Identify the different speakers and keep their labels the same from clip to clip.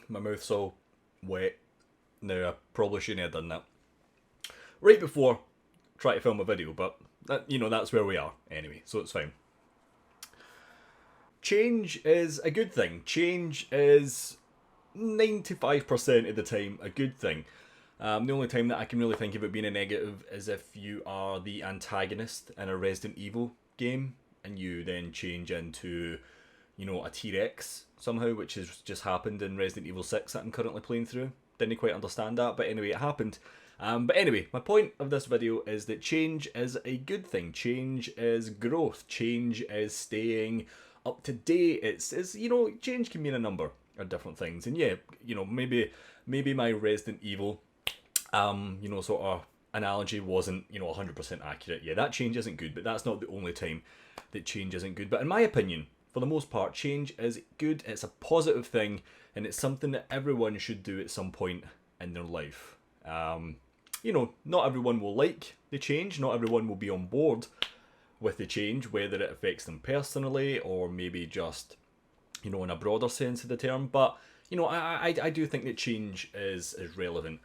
Speaker 1: My mouth's all wet. Now, I probably shouldn't have done that. Right before trying to film a video, but that's where we are anyway, so it's fine. Change is a good thing. Change is 95% of the time a good thing. The only time that I can really think of it being a negative is if you are the antagonist in a Resident Evil game and you then change into, a T-Rex somehow, which has just happened in Resident Evil 6 that I'm currently playing through. Didn't quite understand that, but anyway, it happened. But anyway, my point of this video is that change is a good thing. Change is growth. Change is staying up to date. It's change can mean a number of different things. And yeah, maybe my Resident Evil, sort of analogy wasn't, 100% accurate. Yeah, that change isn't good, but that's not the only time that change isn't good. But in my opinion, for the most part, change is good. It's a positive thing, and it's something that everyone should do at some point in their life. Not everyone will like the change. Not everyone will be on board with the change, whether it affects them personally or maybe just, in a broader sense of the term. But, I do think that change is relevant.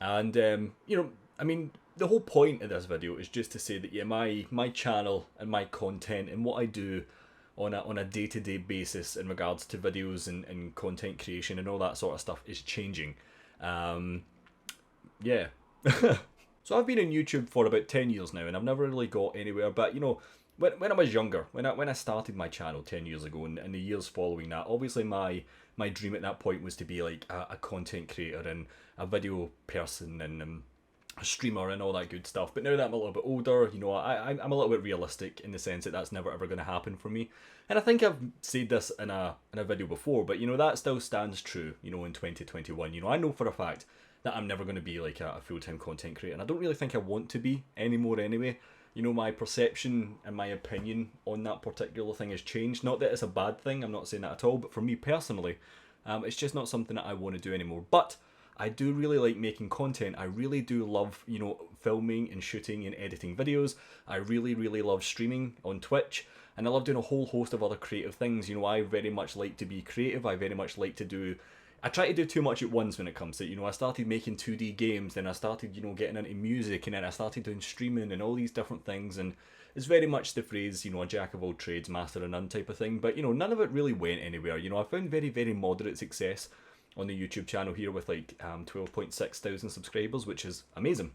Speaker 1: And, the whole point of this video is just to say that, yeah, my channel and my content and what I do on a day-to-day basis in regards to videos and content creation and all that sort of stuff is changing. Yeah. So I've been on YouTube for about 10 years now, and I've never really got anywhere. But when I was younger, when I started my channel 10 years ago, and the years following that, obviously my dream at that point was to be like a content creator and a video person and a streamer and all that good stuff. But now that I'm a little bit older, I'm a little bit realistic in the sense that that's never ever going to happen for me. And I think I've said this in a video before, but that still stands true. In 2021, I know for a fact that I'm never going to be like a full-time content creator, and I don't really think I want to be anymore anyway. My perception and my opinion on that particular thing has changed. Not that it's a bad thing, I'm not saying that at all, but for me personally, it's just not something that I want to do anymore. But I do really like making content. I really do love, filming and shooting and editing videos. I really, really love streaming on Twitch, and I love doing a whole host of other creative things. I very much like to be creative. I very much like to do... I try to do too much at once when it comes to, I started making 2D games, then I started, getting into music, and then I started doing streaming and all these different things, and it's very much the phrase, a jack of all trades, master of none type of thing, but, none of it really went anywhere. I found very, very moderate success on the YouTube channel here with like 12.6 thousand subscribers, which is amazing.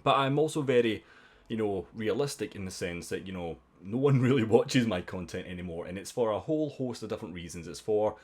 Speaker 1: But I'm also very, realistic in the sense that, no one really watches my content anymore, and it's for a whole host of different reasons. It's for,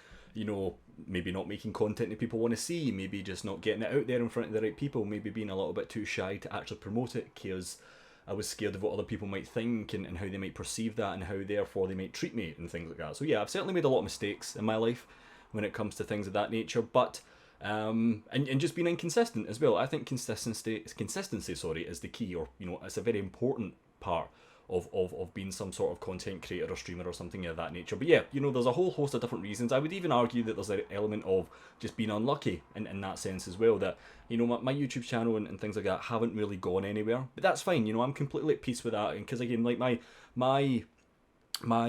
Speaker 1: maybe not making content that people want to see, maybe just not getting it out there in front of the right people, maybe being a little bit too shy to actually promote it because I was scared of what other people might think and how they might perceive that and how therefore they might treat me and things like that. So yeah, I've certainly made a lot of mistakes in my life when it comes to things of that nature, but and just being inconsistent as well. I think consistency is the key, or it's a very important part of being some sort of content creator or streamer or something of that nature. But yeah, there's a whole host of different reasons. I would even argue that there's an element of just being unlucky in that sense as well, that my YouTube channel and things like that haven't really gone anywhere, but that's fine. I'm completely at peace with that, and because again, like my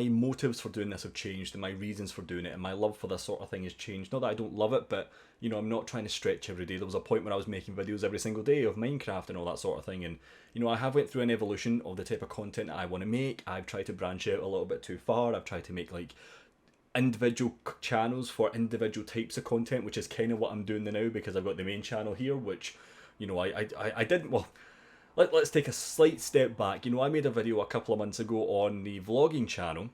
Speaker 1: motives for doing this have changed, and my reasons for doing it and my love for this sort of thing has changed. Not that I don't love it, but I'm not trying to stretch every day. There was a point where I was making videos every single day of Minecraft and all that sort of thing, and I have went through an evolution of the type of content that I want to make. I've tried to branch out a little bit too far. I've tried to make like individual channels for individual types of content, which is kind of what I'm doing now, because I've got the main channel here, which I didn't, well, let's take a slight step back. I made a video a couple of months ago on the vlogging channel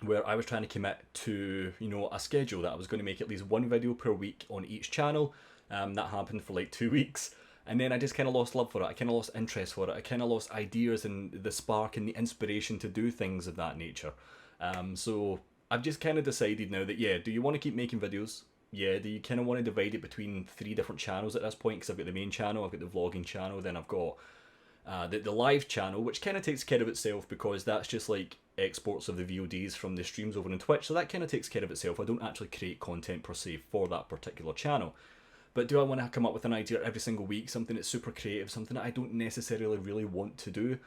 Speaker 1: where I was trying to commit to, a schedule that I was going to make at least one video per week on each channel. That happened for like 2 weeks. And then I just kind of lost love for it. I kind of lost interest for it. I kind of lost ideas and the spark and the inspiration to do things of that nature. So I've just kind of decided now that, yeah, do you want to keep making videos? Yeah, do you kind of want to divide it between 3 different channels at this point? Because I've got the main channel, I've got the vlogging channel, then I've got the live channel, which kind of takes care of itself because that's just like exports of the VODs from the streams over on Twitch, so that kind of takes care of itself. I don't actually create content per se for that particular channel. But do I want to come up with an idea every single week, something that's super creative, something that I don't necessarily really want to do,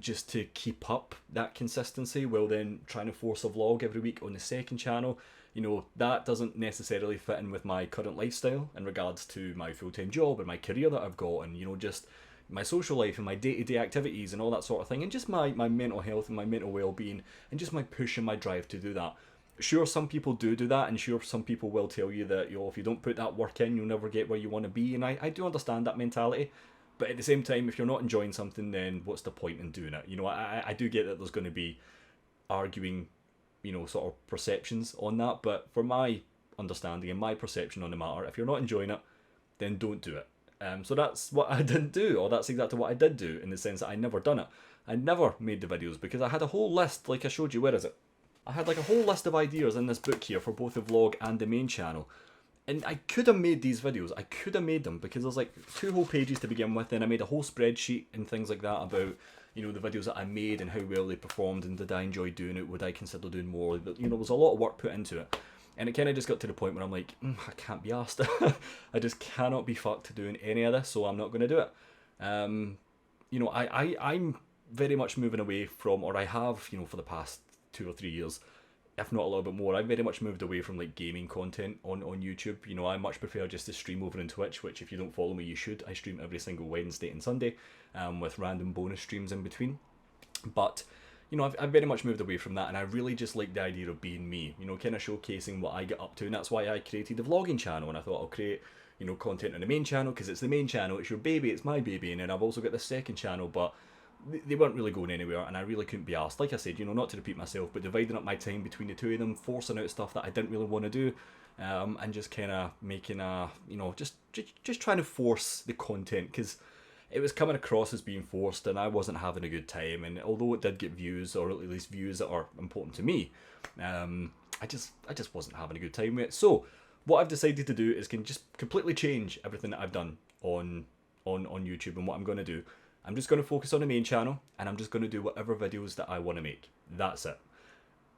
Speaker 1: just to keep up that consistency, while then trying to force a vlog every week on the second channel? you know, that doesn't necessarily fit in with my current lifestyle in regards to my full-time job and my career that I've got, and, you know, just my social life and my day-to-day activities and all that sort of thing, and just my mental health and my mental well-being, and just my push and my drive to do that. Sure, some people do that, and sure, some people will tell you that, you know, if you don't put that work in, you'll never get where you want to be, and I do understand that mentality. But at the same time, if you're not enjoying something, then what's the point in doing it? You know, I do get that there's going to be arguing, you know, sort of perceptions on that. But for my understanding and my perception on the matter, if you're not enjoying it, then don't do it. So that's what I didn't do, or that's exactly what I did do, in the sense that I never done it. I never made the videos because I had a whole list, like I showed you. Where is it? I had like a whole list of ideas in this book here for both the vlog and the main channel. And I could have made these videos. I could have made them because there's like 2 whole pages to begin with, and I made a whole spreadsheet and things like that about, you know, the videos that I made and how well they performed, and did I enjoy doing it? Would I consider doing more? You know, there's a lot of work put into it. And it kind of just got to the point where I'm like, I can't be asked. I just cannot be fucked doing any of this, so I'm not going to do it. You know, I'm very much moving away from, or I have, you know, for the past 2 or 3 years, if not a little bit more, I've very much moved away from like gaming content on YouTube. You know, I much prefer just to stream over on Twitch, which if you don't follow me, you should. I stream every single Wednesday and Sunday, with random bonus streams in between. But, you know, I've very much moved away from that, and I really just like the idea of being me, you know, kind of showcasing what I get up to, and that's why I created the vlogging channel, and I thought I'll create, you know, content on the main channel, because it's the main channel, it's your baby, it's my baby, and then I've also got the second channel, but they weren't really going anywhere, and I really couldn't be asked. Like I said, you know, not to repeat myself, but dividing up my time between the two of them, forcing out stuff that I didn't really want to do, and just kind of making a, you know, just trying to force the content, because it was coming across as being forced, and I wasn't having a good time. And although it did get views, or at least views that are important to me, I just wasn't having a good time with it. So what I've decided to do is can just completely change everything that I've done on YouTube, and what I'm going to do. I'm just going to focus on the main channel, and I'm just going to do whatever videos that I want to make. That's it.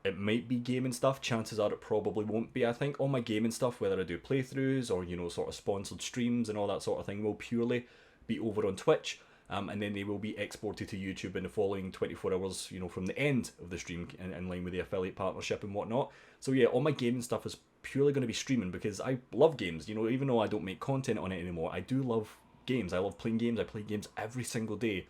Speaker 1: It might be gaming stuff. Chances are it probably won't be. I think all my gaming stuff, whether I do playthroughs or, you know, sort of sponsored streams and all that sort of thing, will purely be over on Twitch, and then they will be exported to YouTube in the following 24 hours, you know, from the end of the stream, in line with the affiliate partnership and whatnot. So yeah, all my gaming stuff is purely going to be streaming, because I love games. You know, even though I don't make content on it anymore, I do love games. I love playing games. I play games every single day,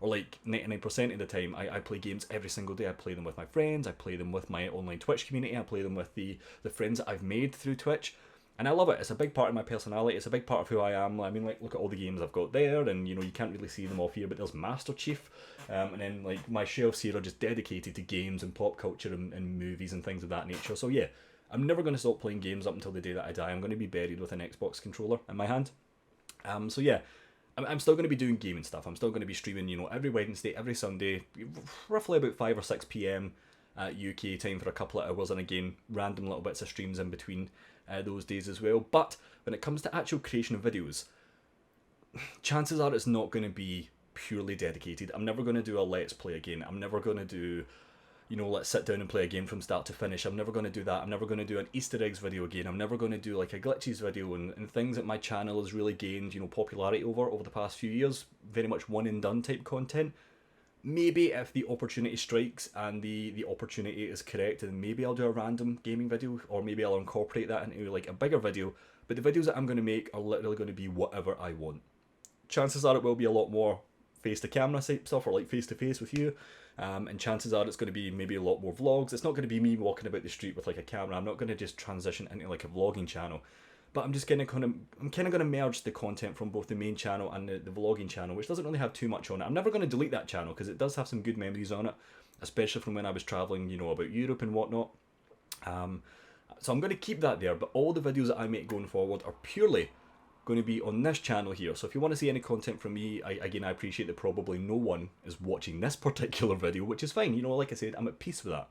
Speaker 1: or like 99% of the time. I play games every single day. I play them with my friends, I play them with my online Twitch community, I play them with the friends that I've made through Twitch, and I love it. It's a big part of my personality, it's a big part of who I am. I mean, like, look at all the games I've got there, and, you know, you can't really see them off here, but there's Master Chief, and then, like, my shelves here are just dedicated to games and pop culture and movies and things of that nature. So yeah, I'm never going to stop playing games up until the day that I die. I'm going to be buried with an Xbox controller in my hand. So yeah, I'm still going to be doing gaming stuff. I'm still going to be streaming, you know, every Wednesday, every Sunday, roughly about 5 or 6 p.m. UK time for a couple of hours, and again, random little bits of streams in between those days as well. But when it comes to actual creation of videos, chances are it's not going to be purely dedicated. I'm never going to do a Let's Play again. I'm never going to do, you know, let's sit down and play a game from start to finish. I'm never going to do that. I'm never going to do an Easter eggs video again. I'm never going to do like a glitches video and things that my channel has really gained, you know, popularity over the past few years. Very much one and done type content. Maybe if the opportunity strikes and the opportunity is correct, then maybe I'll do a random gaming video, or maybe I'll incorporate that into like a bigger video. But the videos that I'm going to make are literally going to be whatever I want. Chances are it will be a lot more face to camera type stuff, or like face to face with you. And chances are it's going to be maybe a lot more vlogs. It's not going to be me walking about the street with like a camera. I'm not going to just transition into like a vlogging channel. But I'm just kind of going to merge the content from both the main channel and the vlogging channel, which doesn't really have too much on it. I'm never going to delete that channel, because it does have some good memories on it, especially from when I was traveling, you know, about Europe and whatnot. So I'm going to keep that there, but all the videos that I make going forward are purely going to be on this channel here. So if you want to see any content from me, I appreciate that probably no one is watching this particular video, which is fine. You know, like I said, I'm at peace with that.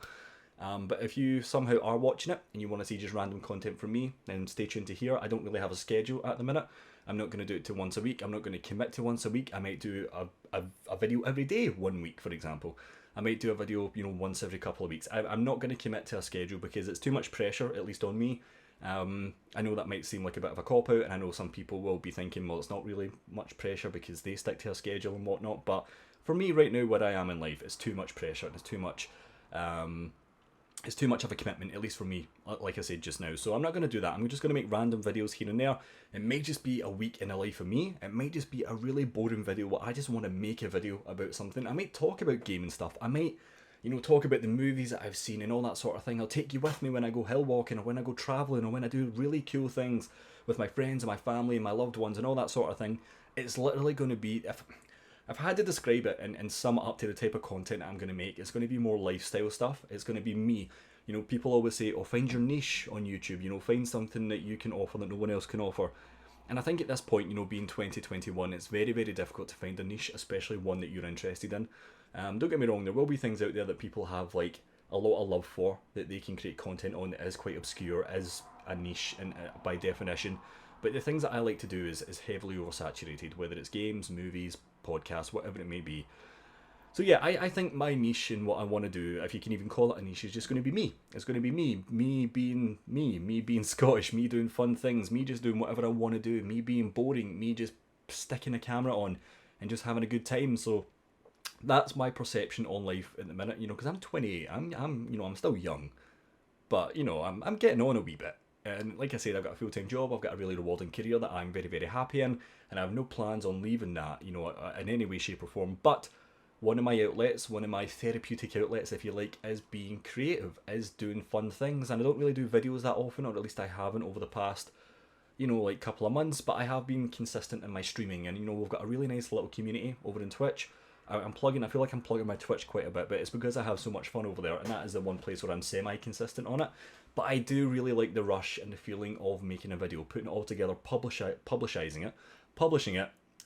Speaker 1: But if you somehow are watching it and you want to see just random content from me, then stay tuned to here. I don't really have a schedule at the minute. I'm not going to do it to once a week. I'm not going to commit to once a week. I might do a video every day 1 week, for example. I might do a video, you know, once every couple of weeks. I'm not going to commit to a schedule, because it's too much pressure, at least on me. I know that might seem like a bit of a cop-out, and I know some people will be thinking, well, it's not really much pressure because they stick to a schedule and whatnot. But for me right now, where I am in life, it's too much pressure, and it's too much it's too much of a commitment, at least for me, like I said just now. So I'm not going to do that. I'm just going to make random videos here and there. It may just be a week in the life of me. It might just be a really boring video where I just want to make a video about something. I might talk about gaming stuff. I might, talk about the movies that I've seen and all that sort of thing. I'll take you with me when I go hill walking, or when I go travelling, or when I do really cool things with my friends and my family and my loved ones and all that sort of thing. It's literally going to be, if I had to describe it and sum it up to the type of content I'm going to make, it's going to be more lifestyle stuff. It's going to be me. People always say, oh, find your niche on YouTube, find something that you can offer that no one else can offer. And I think at this point, being 2021, it's very, very difficult to find a niche, especially one that you're interested in. Don't get me wrong, there will be things out there that people have like a lot of love for, that they can create content on that is quite obscure, is a niche and by definition. But the things that I like to do is heavily oversaturated, whether it's games, movies, podcasts, whatever it may be. So yeah, I think my niche and what I want to do, if you can even call it a niche, is just going to be me. It's going to be me being me being Scottish, me doing fun things, me just doing whatever I want to do, me being boring, me just sticking a camera on and just having a good time. So that's my perception on life at the minute, because I'm 28, I'm still young, but I'm getting on a wee bit. And like I said, I've got a full-time job, I've got a really rewarding career that I'm very, very happy in, and I have no plans on leaving that, in any way, shape or form. But one of my outlets, one of my therapeutic outlets, if you like, is being creative, is doing fun things. And I don't really do videos that often, or at least I haven't over the past, couple of months, but I have been consistent in my streaming. And, we've got a really nice little community over in Twitch. I feel like I'm plugging my Twitch quite a bit, but it's because I have so much fun over there, and that is the one place where I'm semi-consistent on it. But I do really like the rush and the feeling of making a video, putting it all together, publishing it,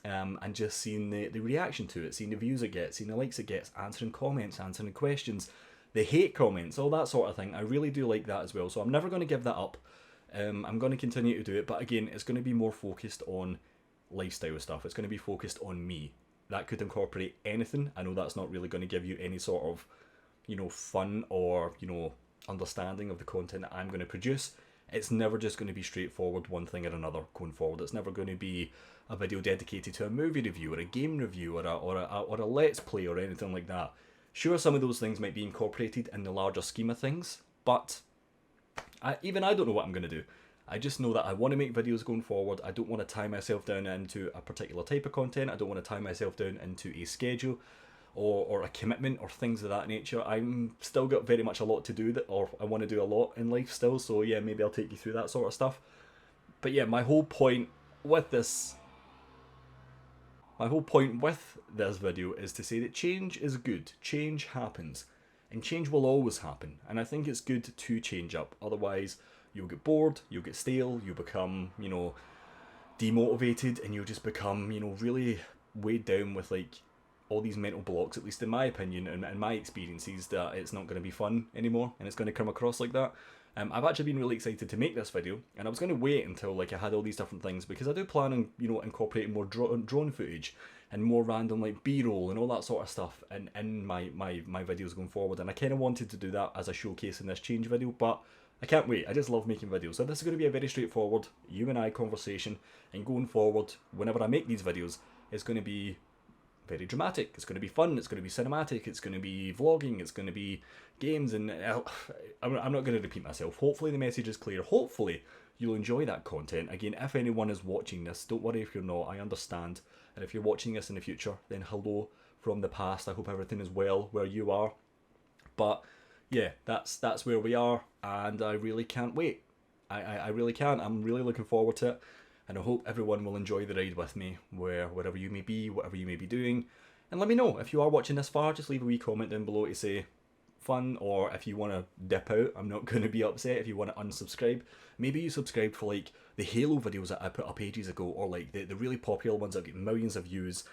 Speaker 1: and just seeing the reaction to it, seeing the views it gets, seeing the likes it gets, answering comments, answering questions, the hate comments, all that sort of thing. I really do like that as well, so I'm never going to give that up. I'm going to continue to do it, but again, it's going to be more focused on lifestyle stuff. It's going to be focused on me. That could incorporate anything. I know that's not really going to give you any sort of, fun or, understanding of the content that I'm going to produce. It's never just going to be straightforward one thing or another going forward. It's never going to be a video dedicated to a movie review or a game review or a let's play or anything like that. Sure, some of those things might be incorporated in the larger scheme of things, but I don't know what I'm going to do. I just know that I want to make videos going forward. I don't want to tie myself down into a particular type of content. I don't want to tie myself down into a schedule or a commitment or things of that nature. I'm still got very much a lot to do, or I want to do a lot in life still. So yeah, maybe I'll take you through that sort of stuff. But yeah, my whole point with this video is to say that change is good. Change happens. And change will always happen. And I think it's good to change up. Otherwise, you'll get bored, you'll get stale, you'll become, demotivated, and you'll just become, really weighed down with like all these mental blocks, at least in my opinion and my experiences, that it's not going to be fun anymore and it's going to come across like that. I've actually been really excited to make this video, and I was going to wait until I had all these different things, because I do plan on incorporating more drone footage and more random like B-roll and all that sort of stuff in my videos going forward. And I kind of wanted to do that as a showcase in this change video, but I can't wait. I just love making videos. So this is going to be a very straightforward you and I conversation, and going forward, whenever I make these videos, it's going to be very dramatic, it's going to be fun, it's going to be cinematic, it's going to be vlogging, it's going to be games, and I'm not going to repeat myself. Hopefully the message is clear. Hopefully you'll enjoy that content. Again, if anyone is watching this, don't worry if you're not, I understand. And if you're watching this in the future, then hello from the past. I hope everything is well where you are. But yeah, that's where we are, and I really can't wait. I really can't. I'm really looking forward to it. And I hope everyone will enjoy the ride with me, wherever you may be, whatever you may be doing. And let me know, if you are watching this far, just leave a wee comment down below to say fun, or if you want to dip out, I'm not going to be upset if you want to unsubscribe. Maybe you subscribed for like the Halo videos that I put up ages ago, or like the really popular ones that get millions of views.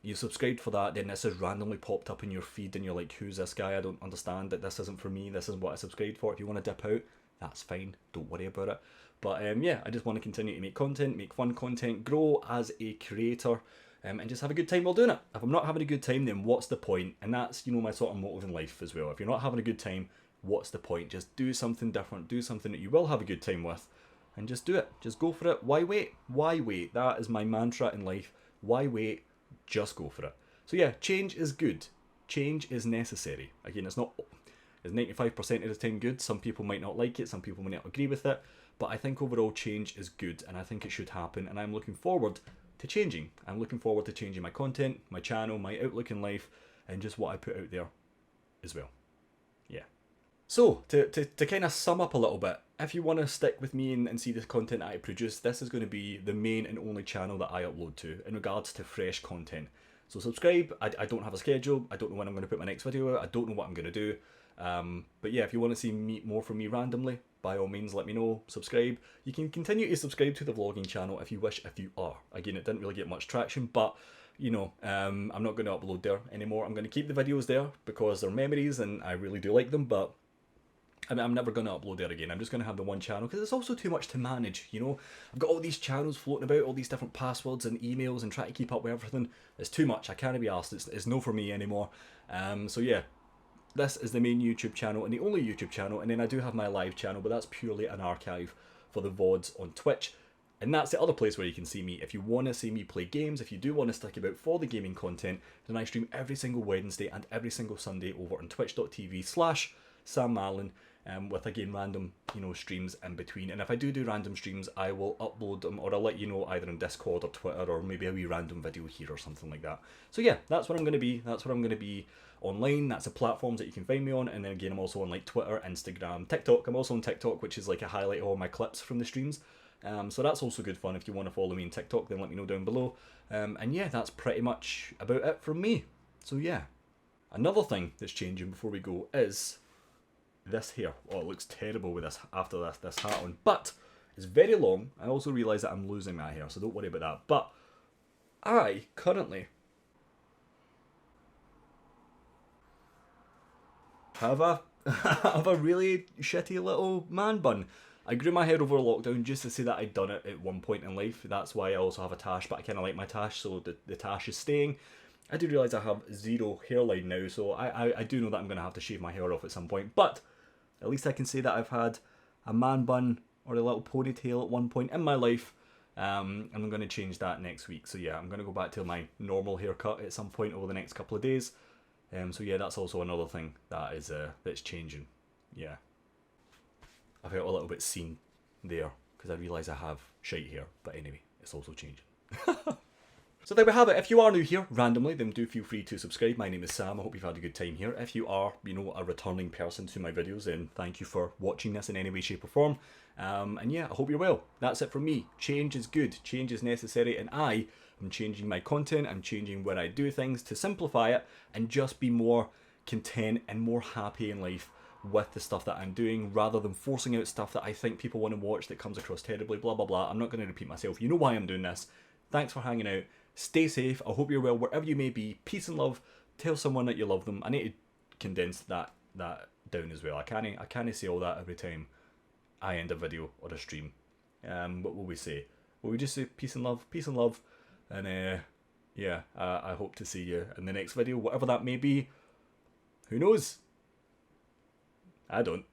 Speaker 1: You subscribed for that, then this has randomly popped up in your feed and you're like, who's this guy? I don't understand, that this isn't for me, this isn't what I subscribed for. If you want to dip out, that's fine, don't worry about it. But yeah, I just want to continue to make content, make fun content, grow as a creator, and just have a good time while doing it. If I'm not having a good time, then what's the point? And that's, my sort of motive in life as well. If you're not having a good time, what's the point? Just do something different, do something that you will have a good time with, and just do it. Just go for it. Why wait? Why wait? That is my mantra in life. Why wait? Just go for it. So yeah, change is good. Change is necessary. Again, it's not is 95% of the time good. Some people might not like it, some people might not agree with it, but I think overall change is good, and I think it should happen, and I'm looking forward to changing. I'm looking forward to changing my content, my channel, my outlook in life, and just what I put out there as well. Yeah. So, to kind of sum up a little bit, if you want to stick with me and see the content I produce, this is going to be the main and only channel that I upload to in regards to fresh content. So subscribe. I don't have a schedule. I don't know when I'm going to put my next video out. I don't know what I'm going to do. But yeah, if you want to see more from me randomly, by all means let me know. Subscribe. You can continue to subscribe to the vlogging channel if you wish, if you are. Again, it didn't really get much traction, but you know, I'm not going to upload there anymore. I'm going to keep the videos there because they're memories and I really do like them, but I'm never going to upload there again. I'm just going to have the one channel because it's also too much to manage, you know. I've got all these channels floating about, all these different passwords and emails and trying to keep up with everything. It's too much. I can't be arsed. It's no for me anymore. So yeah, this is the main YouTube channel and the only YouTube channel. And then I do have my live channel, but that's purely an archive for the VODs on Twitch. And that's the other place where you can see me. If you want to see me play games, if you do want to stick about for the gaming content, then I stream every single Wednesday and every single Sunday over on twitch.tv/Sam Mallon. With again random, you know, streams in between. And if I do random streams, I will upload them, or I'll let you know either on Discord or Twitter, or maybe a wee random video here or something like that. So yeah, that's what I'm going to be. That's what I'm going to be online. That's the platforms that you can find me on. And then again, I'm also on like Twitter, Instagram, TikTok. I'm also on TikTok, which is like a highlight of all my clips from the streams. So that's also good fun. If you want to follow me on TikTok, then let me know down below. And yeah, that's pretty much about it from me. So yeah, another thing that's changing before we go is this here. Oh, it looks terrible with this after this hat on, but it's very long. I also realise that I'm losing my hair, so don't worry about that. But I currently have a really shitty little man bun. I grew my hair over lockdown just to say that I'd done it at one point in life. That's why I also have a tash, but I kind of like my tash, so the tash is staying. I do realise I have zero hairline now, so I do know that I'm going to have to shave my hair off at some point, but at least I can say that I've had a man bun or a little ponytail at one point in my life, and I'm going to change that next week. So yeah, I'm going to go back to my normal haircut at some point over the next couple of days. So yeah, that's also another thing that is that's changing. Yeah, I felt a little bit seen there because I realise I have shite hair, but anyway, it's also changing. So there we have it. If you are new here randomly, then do feel free to subscribe. My name is Sam. I hope you've had a good time here. If you are, you know, a returning person to my videos, then thank you for watching this in any way, shape or form. And yeah, I hope you're well. That's it from me. Change is good. Change is necessary. And I am changing my content. I'm changing where I do things to simplify it and just be more content and more happy in life with the stuff that I'm doing, rather than forcing out stuff that I think people want to watch that comes across terribly, blah, blah, blah. I'm not going to repeat myself. You know why I'm doing this. Thanks for hanging out. Stay safe. I hope you're well wherever you may be. Peace and love. Tell someone that you love them. I need to condense that down as well. I can't say all that every time I end a video or a stream. What will we say? Will we just say peace and love? Peace and love. And yeah, I hope to see you in the next video, whatever that may be. Who knows? I don't.